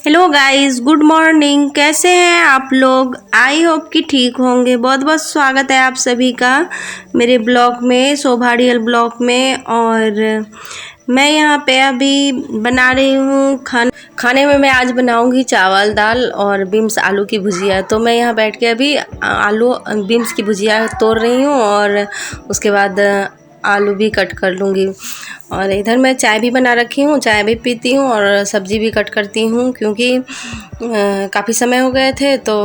Hello guys, good morning. कैसे हैं आप लोग? आई होप कि ठीक होंगे। बहुत बहुत स्वागत है आप सभी का मेरे ब्लॉग में, शोभाड़ियल ब्लॉग में। और मैं यहाँ पे अभी बना रही हूँ खाने में मैं आज बनाऊँगी चावल दाल और बीन्स आलू की भुजिया। तो मैं यहाँ बैठ के अभी आलू बीन्स की भुजिया तोड़ रही हूँ और उसके बाद आलू भी कट कर लूँगी। और इधर मैं चाय भी बना रखी हूँ, चाय भी पीती हूँ और सब्ज़ी भी कट करती हूँ, क्योंकि काफ़ी समय हो गए थे तो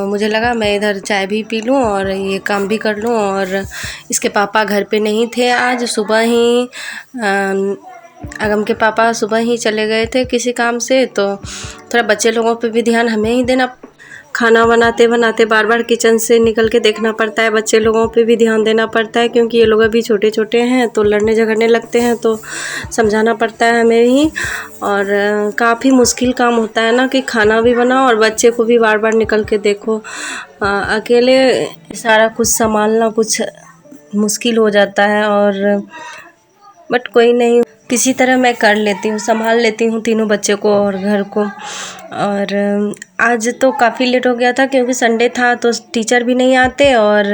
मुझे लगा मैं इधर चाय भी पी लूँ और ये काम भी कर लूँ। और इसके पापा घर पे नहीं थे आज, सुबह ही अगम के पापा सुबह ही चले गए थे किसी काम से, तो थोड़ा बच्चे लोगों पे भी ध्यान हमें ही देना। खाना बनाते बनाते बार बार किचन से निकल के देखना पड़ता है, बच्चे लोगों पे भी ध्यान देना पड़ता है, क्योंकि ये लोग अभी छोटे छोटे हैं तो लड़ने झगड़ने लगते हैं, तो समझाना पड़ता है हमें ही। और काफ़ी मुश्किल काम होता है ना कि खाना भी बनाओ और बच्चे को भी बार बार निकल के देखो। अकेले सारा कुछ संभालना कुछ मुश्किल हो जाता है, और बट कोई नहीं, किसी तरह मैं कर लेती हूँ, संभाल लेती हूँ तीनों बच्चों को और घर को। और आज तो काफ़ी लेट हो गया था क्योंकि संडे था, तो टीचर भी नहीं आते और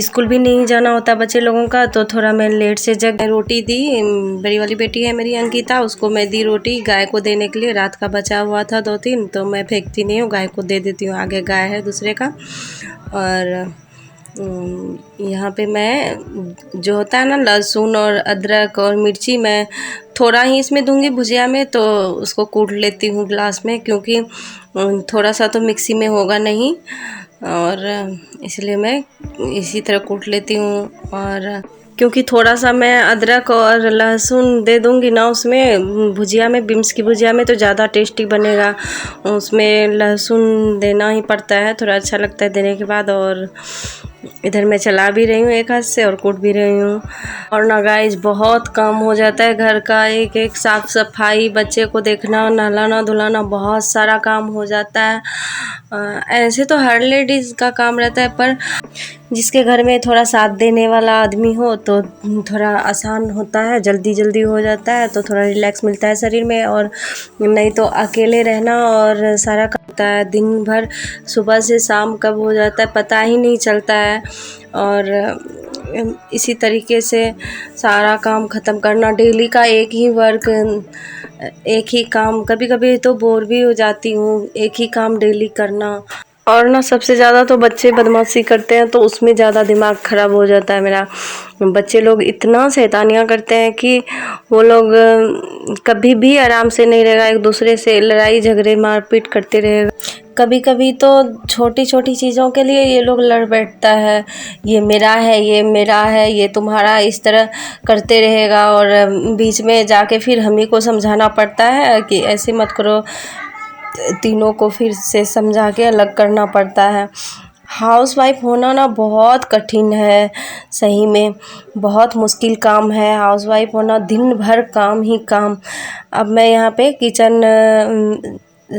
स्कूल भी नहीं जाना होता बच्चे लोगों का, तो थोड़ा मैं लेट से जग रोटी दी। बड़ी वाली बेटी है मेरी अंकिता, उसको मैं दी रोटी गाय को देने के लिए। रात का बचा हुआ था 2-3, तो मैं फेंकती नहीं हूँ, गाय को दे देती हूँ, आगे गाय है दूसरे का। और यहाँ पे मैं जो होता है ना लहसुन और अदरक और मिर्ची, मैं थोड़ा ही इसमें दूंगी भुजिया में, तो उसको कूट लेती हूँ ग्लास में, क्योंकि थोड़ा सा तो मिक्सी में होगा नहीं, और इसलिए मैं इसी तरह कूट लेती हूँ। और क्योंकि थोड़ा सा मैं अदरक और लहसुन दे दूँगी ना उसमें भुजिया में, बीन्स की भुजिया में, तो ज़्यादा टेस्टी बनेगा। उसमें लहसुन देना ही पड़ता है, थोड़ा अच्छा लगता है देने के बाद। और इधर मैं चला भी रही हूँ एक हाथ से और कूट भी रही हूँ। और ना गाइस, बहुत काम हो जाता है घर का, एक एक साफ़ सफाई, बच्चे को देखना, नहलाना धुलाना, बहुत सारा काम हो जाता है। ऐसे तो हर लेडीज़ का काम रहता है, पर जिसके घर में थोड़ा साथ देने वाला आदमी हो तो थोड़ा आसान होता है, जल्दी जल्दी हो जाता है, तो थोड़ा रिलैक्स मिलता है शरीर में। और नहीं तो अकेले रहना और सारा काम होता है, दिन भर सुबह से शाम कब हो जाता है पता ही नहीं चलता है। और इसी तरीके से सारा काम ख़त्म करना, डेली का एक ही वर्क, एक ही काम, कभी कभी तो बोर भी हो जाती हूँ एक ही काम डेली करना। और ना सबसे ज़्यादा तो बच्चे बदमाशी करते हैं, तो उसमें ज़्यादा दिमाग ख़राब हो जाता है मेरा। बच्चे लोग इतना शैतानियाँ करते हैं कि वो लोग कभी भी आराम से नहीं रहेगा, एक दूसरे से लड़ाई झगड़े मारपीट करते रहेगा। कभी कभी तो छोटी छोटी चीज़ों के लिए ये लोग लड़ बैठता है, ये मेरा है, ये मेरा है, ये तुम्हारा, इस तरह करते रहेगा। और बीच में जाके फिर हम ही को समझाना पड़ता है कि ऐसे मत करो, तीनों को फिर से समझा के अलग करना पड़ता है। हाउसवाइफ होना ना बहुत कठिन है, सही में बहुत मुश्किल काम है हाउसवाइफ होना, दिन भर काम ही काम। अब मैं यहाँ पे किचन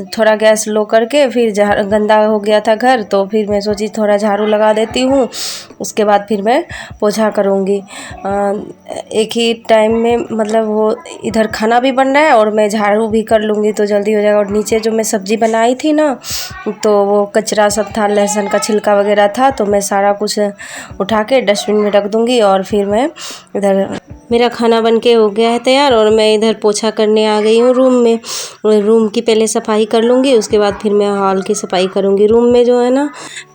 थोड़ा गैस लो करके, फिर गंदा हो गया था घर, तो फिर मैं सोची थोड़ा झाड़ू लगा देती हूँ, उसके बाद फिर मैं पोछा करूँगी। एक ही टाइम में, मतलब वो इधर खाना भी बन रहा है और मैं झाड़ू भी कर लूँगी तो जल्दी हो जाएगा। और नीचे जो मैं सब्ज़ी बनाई थी ना, तो वो कचरा सब था, लहसुन का छिलका वगैरह था, तो मैं सारा कुछ उठा के डस्टबिन में रख दूँगी। और फिर मैं इधर, मेरा खाना बन के हो गया है तैयार, और मैं इधर पोछा करने आ गई हूँ रूम में। रूम की पहले सफाई कर लूँगी, उसके बाद फिर मैं हॉल की सफाई करूँगी। रूम में जो है ना,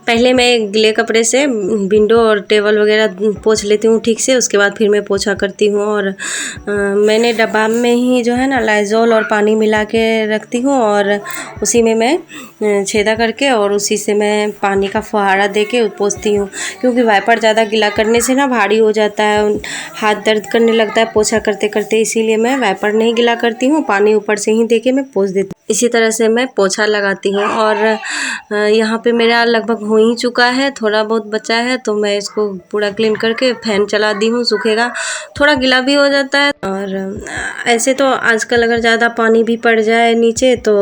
पहले मैं गीले कपड़े से विंडो और टेबल वगैरह पोंछ लेती हूँ ठीक से, उसके बाद फिर मैं पोछा करती हूँ। और मैंने डब्बा में ही जो है ना लाइज़ॉल और पानी मिला के रखती हूँ, और उसी में मैं छेदा करके और उसी से मैं पानी का फुहारा दे के पोंछती हूँ, क्योंकि वाइपर ज़्यादा गीला करने से ना भारी हो जाता है, हाथ दर्द करने लगता है पोछा करते करते, इसीलिए मैं वाइपर नहीं गीला करती हूँ, पानी ऊपर से ही दे के मैं पोंछ देती हूँ। इसी तरह से मैं पोछा लगाती हूँ। और यहाँ पे मेरा लगभग हो ही चुका है, थोड़ा बहुत बचा है तो मैं इसको पूरा क्लीन करके फ़ैन चला दी हूँ, सूखेगा। थोड़ा गीला भी हो जाता है। और ऐसे तो आजकल अगर ज़्यादा पानी भी पड़ जाए नीचे तो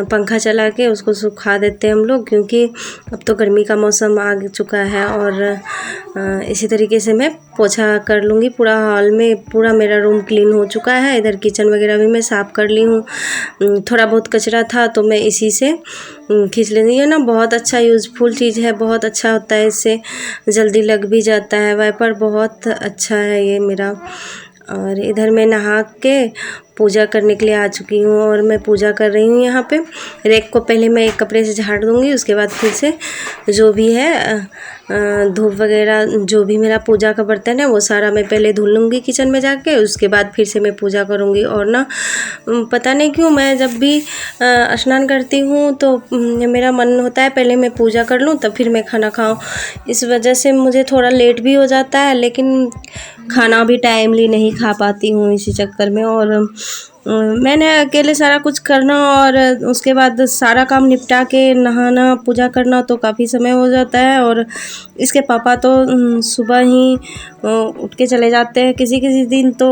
पंखा चला के उसको सुखा देते हैं हम लोग, क्योंकि अब तो गर्मी का मौसम आ चुका है। और इसी तरीके से मैं पोछा कर लूँगी पूरा हॉल में। पूरा मेरा रूम क्लीन हो चुका है। इधर किचन वगैरह भी मैं साफ़ कर ली हूँ। थोड़ा बहुत कचरा था तो मैं इसी से खींच लेती हूँ ना। बहुत अच्छा यूज़फुल चीज़ है, बहुत अच्छा होता है, इससे जल्दी लग भी जाता है। वाइपर बहुत अच्छा है ये मेरा। और इधर मैं नहा के पूजा करने के लिए आ चुकी हूँ और मैं पूजा कर रही हूँ यहाँ पे। रैक को पहले मैं एक कपड़े से झाड़ दूँगी, उसके बाद फिर से जो भी है धूप वगैरह जो भी मेरा पूजा का बर्तन है वो सारा मैं पहले धुल लूँगी किचन में जाके, उसके बाद फिर से मैं पूजा करूँगी। और ना पता नहीं क्यों मैं जब भी स्नान करती हूँ तो मेरा मन होता है पहले मैं पूजा कर लूँ तब फिर मैं खाना खाऊँ। इस वजह से मुझे थोड़ा लेट भी हो जाता है, लेकिन खाना भी टाइमली नहीं खा पाती हूँ इसी चक्कर में। और मैंने अकेले सारा कुछ करना और उसके बाद सारा काम निपटा के नहाना पूजा करना तो काफ़ी समय हो जाता है। और इसके पापा तो सुबह ही उठ के चले जाते हैं। किसी किसी दिन तो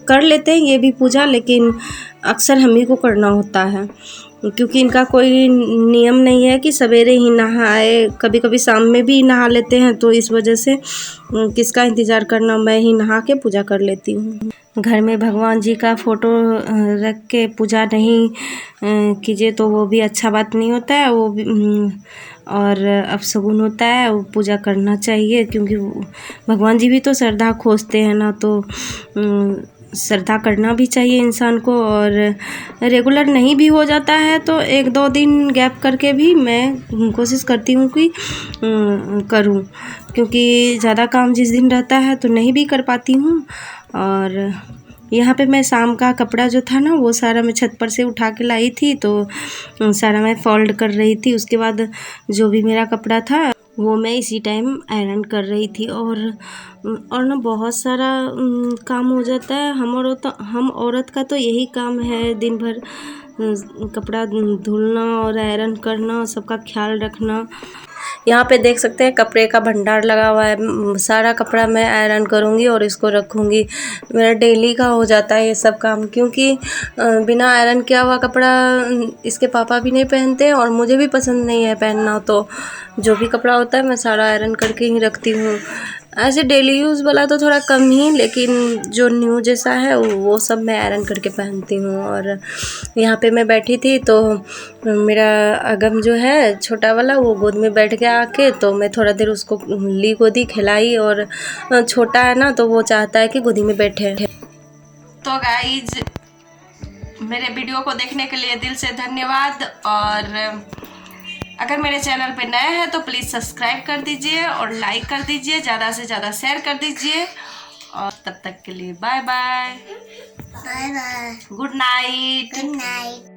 कर लेते हैं ये भी पूजा, लेकिन अक्सर हम ही को करना होता है, क्योंकि इनका कोई नियम नहीं है कि सवेरे ही नहाए। कभी कभी शाम में भी नहा लेते हैं, तो इस वजह से किसका इंतज़ार करना, मैं ही नहा के पूजा कर लेती हूँ। घर में भगवान जी का फ़ोटो रख के पूजा नहीं कीजिए तो वो भी अच्छा बात नहीं होता है, वो भी और अपशगुन होता है। वो पूजा करना चाहिए, क्योंकि भगवान जी भी तो श्रद्धा खोजते हैं ना, तो श्रद्धा करना भी चाहिए इंसान को। और रेगुलर नहीं भी हो जाता है तो 1-2 दिन गैप करके भी मैं कोशिश करती हूँ कि करूँ, क्योंकि ज़्यादा काम जिस दिन रहता है तो नहीं भी कर पाती हूँ। और यहाँ पे मैं शाम का कपड़ा जो था ना वो सारा मैं छत पर से उठा के लाई थी, तो सारा मैं फोल्ड कर रही थी। उसके बाद जो भी मेरा कपड़ा था वो मैं इसी टाइम आयरन कर रही थी। और ना बहुत सारा काम हो जाता है। हम औरत का तो यही काम है, दिन भर कपड़ा धुलना और आयरन करना, सबका ख्याल रखना। यहाँ पे देख सकते हैं कपड़े का भंडार लगा हुआ है। सारा कपड़ा मैं आयरन करूँगी और इसको रखूँगी। मेरा डेली का हो जाता है ये सब काम, क्योंकि बिना आयरन किया हुआ कपड़ा इसके पापा भी नहीं पहनते और मुझे भी पसंद नहीं है पहनना। तो जो भी कपड़ा होता है मैं सारा आयरन करके ही रखती हूँ। ऐसे डेली यूज़ वाला तो थोड़ा कम ही, लेकिन जो न्यू जैसा है वो सब मैं आयरन करके पहनती हूँ। और यहाँ पे मैं बैठी थी तो मेरा अगम जो है छोटा वाला वो गोद में बैठ गया आके, तो मैं थोड़ा देर उसको ली गोदी खिलाई। और छोटा है ना तो वो चाहता है कि गोदी में बैठे। तो गाइज मेरे वीडियो को देखने के लिए दिल से धन्यवाद। और अगर मेरे चैनल पे नए हैं तो प्लीज़ सब्सक्राइब कर दीजिए और लाइक कर दीजिए, ज़्यादा से ज़्यादा शेयर कर दीजिए। और तब तक के लिए bye bye, bye bye, good night. Good night.